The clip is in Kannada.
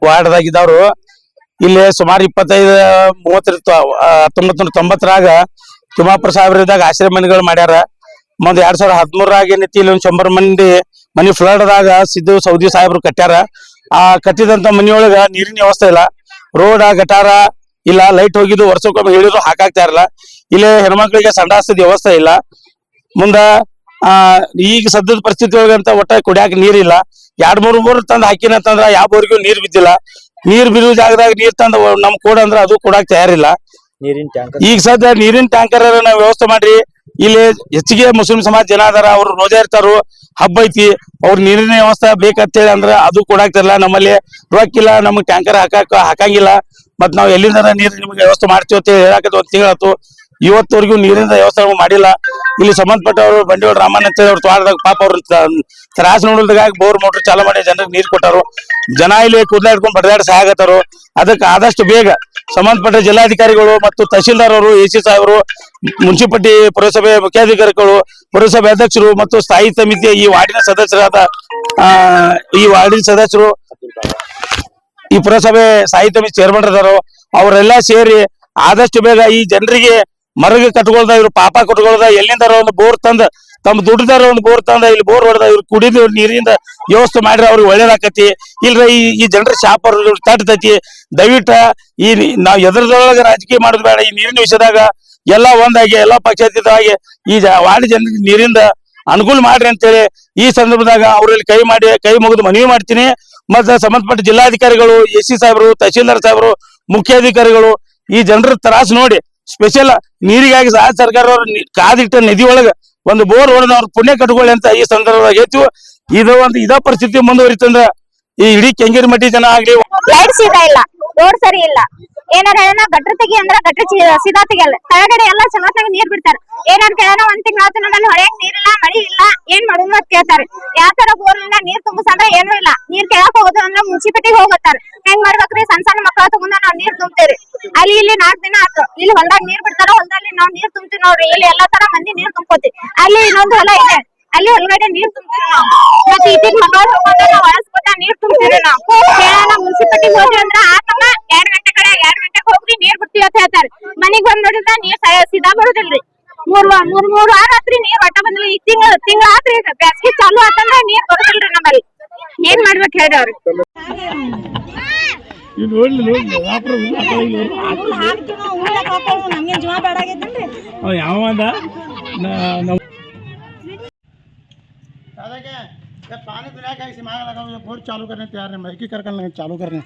ವಾರ್ಡ್ದಾಗಿದ್ದವ್ರು ಇಲ್ಲಿ ಸುಮಾರು 1990 ತಿಮ್ಮಾಪುರ ಸಾಹೇಬ್ರಿದ್ದಾಗ ಆಶ್ರಯ ಮನೆಗಳು ಮಾಡ್ಯಾರ. ಮುಂದೆ 2013 ಏನೈತಿ ಇಲ್ಲಿ 100 ಮಂದಿ ಮನಿ ಫ್ಲಡ್ದಾಗ ಸಿದ್ದು ಸೌದಿ ಸಾಹೇಬ್ರು ಕಟ್ಟ್ಯಾರ. ಆ ಕಟ್ಟಿದಂತ ಮನಿಯೊಳಗ ನೀರಿನ ವ್ಯವಸ್ಥೆ ಇಲ್ಲ, ರೋಡ್ ಗಟಾರ ಇಲ್ಲ, ಲೈಟ್ ಹೋಗಿದ್ದು ವರ್ಷಕ್ಕೊಮ್ಮೆ ಹೇಳಿದ್ರು ಹಾಕಾಗ್ತಾ ಇರಲ್ಲ. ಇಲ್ಲಿ ಹೆಣ್ಮಕ್ಳಿಗೆ ಸಂಡಾಸದ ವ್ಯವಸ್ಥೆ ಇಲ್ಲ. ಮುಂದ ಈಗ ಸದ್ಯದ ಪರಿಸ್ಥಿತಿ ಒಳಗಂತ ಒಟ್ಟ ಕುಡಿಯಾಕ ನೀರಿಲ್ಲ. 2-3 ಬೋರ್ ತಂದು ಹಾಕಿನಂತಂದ್ರ ಯಾವ ಬೋರ್ಗೂ ನೀರ್ ಬಿದ್ದಿಲ್ಲ. ನೀರ್ ಬಿರುವ ಜಾಗದಾಗ ನೀರ್ ತಂದು ನಮ್ ಕೊಡ ಅಂದ್ರ ಅದು ಕೊಡಾಕ್ ತಯಾರಿಲ್ಲ. ಈಗ ಸದ್ಯ ನೀರಿನ ಟ್ಯಾಂಕರ್ ನಾವ್ ವ್ಯವಸ್ಥೆ ಮಾಡ್ರಿ. ಇಲ್ಲಿ ಹೆಚ್ಚಿಗೆ ಮುಸ್ಲಿಂ ಸಮಾಜ ಜನ ಅದಾರ, ಅವ್ರು ರೋಜಾ ಇರ್ತಾರು, ಹಬ್ಬ ಐತಿ, ಅವ್ರ ನೀರಿನ ವ್ಯವಸ್ಥೆ ಬೇಕಂತೇಳಿ ಅಂದ್ರ ಅದು ಕೊಡಾಕ್ತಿರಲ್ಲ. ನಮ್ಮಲ್ಲಿ ರೊಕ್ಕಿಲ್ಲ, ನಮಗ್ ಟ್ಯಾಂಕರ್ ಹಾಕಂಗಿಲ್ಲ. ಮತ್ ನಾವ್ ಎಲ್ಲಿಂದ ನೀರ್ ನಿಮ್ಗೆ ವ್ಯವಸ್ಥೆ ಮಾಡ್ತೀವಿ ಅಂತ ಹೇಳಾಕ 1 ತಿಂಗಳಾಯ್ತು. ಇವತ್ತವರೆಗೂ ನೀರಿನ ವ್ಯವಸ್ಥೆ ಮಾಡಿಲ್ಲ. ಇಲ್ಲಿ ಸಂಬಂಧಪಟ್ಟವರು ಬಂಡಿವಾಳ ರಾಮಣ್ಣ ಅಂತ ಅವ್ರ ತೋಟದಾಗ ಪಾಪ ಅವ್ರ ತ್ರಾಸ ನೋಡಿದಾಗ ಬೋರ್ ಮೋಟರ್ ಚಾಲು ಮಾಡಿ ಜನರಿಗೆ ನೀರ್ ಕೊಟ್ಟಾರು. ಜನ ಇಲ್ಲಿ ಕೂದಲ ಹಿಡ್ಕೊಂಡು ಬಡದಾಡಿ ಸಹಾಯ ಆಗತ್ತಾರು. ಅದಕ್ಕೆ ಆದಷ್ಟು ಬೇಗ ಸಂಬಂಧಪಟ್ಟ ಜಿಲ್ಲಾಧಿಕಾರಿಗಳು ಮತ್ತು ತಹಶೀಲ್ದಾರ್ ಅವರು, ಎಸಿ ಸಾಹೇಬರು, ಮುನ್ಸಿಪಾಲಿಟಿ ಪುರಸಭೆ ಮುಖ್ಯಾಧಿಕಾರಿಗಳು, ಪುರಸಭೆ ಅಧ್ಯಕ್ಷರು ಮತ್ತು ಸ್ಥಾಯಿ ಸಮಿತಿಯ ಈ ವಾರ್ಡಿನ ಸದಸ್ಯರು, ಈ ಪುರಸಭೆ ಸ್ಥಾಯಿ ಸಮಿತಿ ಚೇರ್ಮನ್ ಅದಾರು, ಅವರೆಲ್ಲ ಸೇರಿ ಆದಷ್ಟು ಬೇಗ ಈ ಜನರಿಗೆ ಮರಗೆ ಕಟ್ಕೊಳ್ದ, ಇವ್ರು ಪಾಪ ಕಟ್ಕೊಳ್ದ, ಎಲ್ಲಿಂದಾರ ಒಂದು ಬೋರ್ ತಂದ, ತಮ್ಮ ದುಡ್ಡದಾರ ಒಂದು ಬೋರ್ ತಂದ ಇಲ್ಲಿ ಬೋರ್ ಹೊಡೆದ ಇವ್ರು ಕುಡಿದು ನೀರಿಂದ ವ್ಯವಸ್ಥೆ ಮಾಡ್ರಿ ಅವ್ರಿಗೆ ಒಳ್ಳೇದಾಕತಿ. ಇಲ್ರ ಈ ಜನರ ಶಾಪ ತಟ್ಟತೈತಿ. ದಯವಿಟ್ಟ ಈ ನಾವ್ ಎದ್ರದೊಳಗ ರಾಜಕೀಯ ಮಾಡೋದು ಬೇಡ. ಈ ನೀರಿನ ವಿಷಯದಾಗ ಎಲ್ಲಾ ಒಂದಾಗಿ ಎಲ್ಲಾ ಪಕ್ಷಾತೀತವಾಗಿ ಈ ವಾರ್ಡ್ ಜನರಿಗೆ ನೀರಿಂದ ಅನುಕೂಲ ಮಾಡ್ರಿ ಅಂತೇಳಿ ಈ ಸಂದರ್ಭದಾಗ ಅವ್ರಲ್ಲಿ ಕೈ ಮುಗಿದು ಮನವಿ ಮಾಡ್ತೀನಿ. ಮತ್ತೆ ಸಂಬಂಧಪಟ್ಟ ಜಿಲ್ಲಾಧಿಕಾರಿಗಳು, ಎಸಿ ಸಾಹೇಬರು, ತಹಶೀಲ್ದಾರ್ ಸಾಹೇಬರು, ಮುಖ್ಯಾಧಿಕಾರಿಗಳು ಈ ಜನರ ತ್ರಾಸ ನೋಡಿ ಸ್ಪೆಷಲ್ ನೀರಿಗಾಗಿ ರಾಜ್ಯ ಸರ್ಕಾರ ಕಾದಿಟ್ಟ ನದಿ ಒಳಗ ಒಂದು ಬೋರ್ ಹೊಡೆದ ಅವ್ರ ಪುಣ್ಯ ಕಟ್ಕೊಳ್ಳಿ ಅಂತ ಈ ಸಂದರ್ಭದಾಗ ಹೇಳ್ತೀವಿ. ಇದ ಪರಿಸ್ಥಿತಿ ಮುಂದುವರಿತಂದ್ರ ಈ ಇಡೀ ಕೆಂಗೇರಿಮಠಿ ಜನ ಆಗ್ಲಿ, ಲೈಟ್ ಸೀದಾ ಇಲ್ಲ, ರೋಡ್ ಸರಿ ಇಲ್ಲ, ಏನಾರ ಗಟ್ರ ತೆಗಿ ಅಂದ್ರ ಗಟ್ರ ಸೀದಾ ತೆಗಿಯಲ್ಲ. ಕೆಳಗಡೆ ಎಲ್ಲಾ ಚಲೋತ್ನಾಗ ನೀರ್ ಬಿಡ್ತಾರ. ಏನಾರ ಕೇಳೋಣ 1 ತಿಂಗಳಾಯ್ತು ನಮ್ಮಲ್ಲಿ ಹೊಳೆಯಕ್ ನೀರಿಲ್ಲ, ಮಳಿ ಇಲ್ಲ, ಏನ್ ಮಾಡುದು ಅಂತ ಕೇಳ್ತಾರೆ. ಯಾವ ತರ ಬೋರ್ನಿಂದ ನೀರ್ ತುಂಬಿಸಂದ್ರ ಏನೂ ಇಲ್ಲ. ನೀರ್ ಕೇಳಕ್ ಹೋಗೋದು ಅಂದ್ರ ಮುನ್ಸಿಪಾಲಿಟಿಗೆ ಹೋಗತ್ತಾರ. ಹೆಂಗ್ ಮಾಡ್ಬೇಕ್ರಿ? ಸಣ್ಣ ಮಕ್ಕಳ ತಗೊಂಡ ನಾವ್ ನೀರ್ ತುಂಬ್ತೇವ್ರಿ. ಅಲ್ಲಿ ಇಲ್ಲಿ 4 ದಿನ ಆಯ್ತು. ಇಲ್ಲಿ ಹೊಲ್ದಾಗ ನೀರ್ ಬಿಡ್ತಾರ, ಹೊಲದಲ್ಲಿ ನಾವ್ ನೀರ್ ತುಂಬ್ತೀವಿ ನೋಡ್ರಿ. ಇಲ್ಲಿ ಎಲ್ಲಾ ತರ ಮಂದಿ ನೀರ್ ತುಂಬ್ಕೋತೀವಿ. ಅಲ್ಲಿ ಇನ್ನೊಂದು ಹೊಲ ಇದೆ, ಅಲ್ಲಿ ಹೊಲಗಡೆ ನೀರ್ ತುಂಬ್ತೀವಿ ನಾವು. ಮತ್ತೆ ಇಟ್ಟಿಗೆ ಮಗಳ ನಾವು ಒಳಸ್ಕೊತ ನೀರ್ ತುಂಬ್ತೀವಿ ನಾವು. ಕೇಳೋಣ ಮುನ್ಸಿಪಾಲಿಟಿಗೆ ಹೋದ್ವಿ ಅಂದ್ರ ಆತಮ್ಮ 2 ಗಂಟೆಗೆ ಹೋಗ್ರಿ ನೀರ್ ಬಿಡ್ತೀವಿ ಅಂತ ಹೇಳ್ತಾರೆ. ಮನಿಗ್ ಬಂದ್ ನೋಡಿದ್ರ ನೀರ್ ಸೀದಾ ಬರುದಿಲ್ರಿ. 3 ವಾರ ಆತ್ರಿ ನೀರ್ ಒಟ್ಟ ಬಂದಿಲ್ಲ. ಈ ತಿಂಗಳ ಆತ್ರಿ ಬ್ಯಾಸ್ಗಿ ಚಾಲು ಆತಂದ್ರ ನೀರ್ ಬರುದಿಲ್ರಿ ನಮ್ಮಲ್ಲಿ. ಏನ್ ಮಾಡ್ಬೇಕು ಹೇಳ್ರಿ ಅವ್ರಿಗೆ? पानी पिला के बोर्ड चालू करने तैयार है, महकी कर चालू करने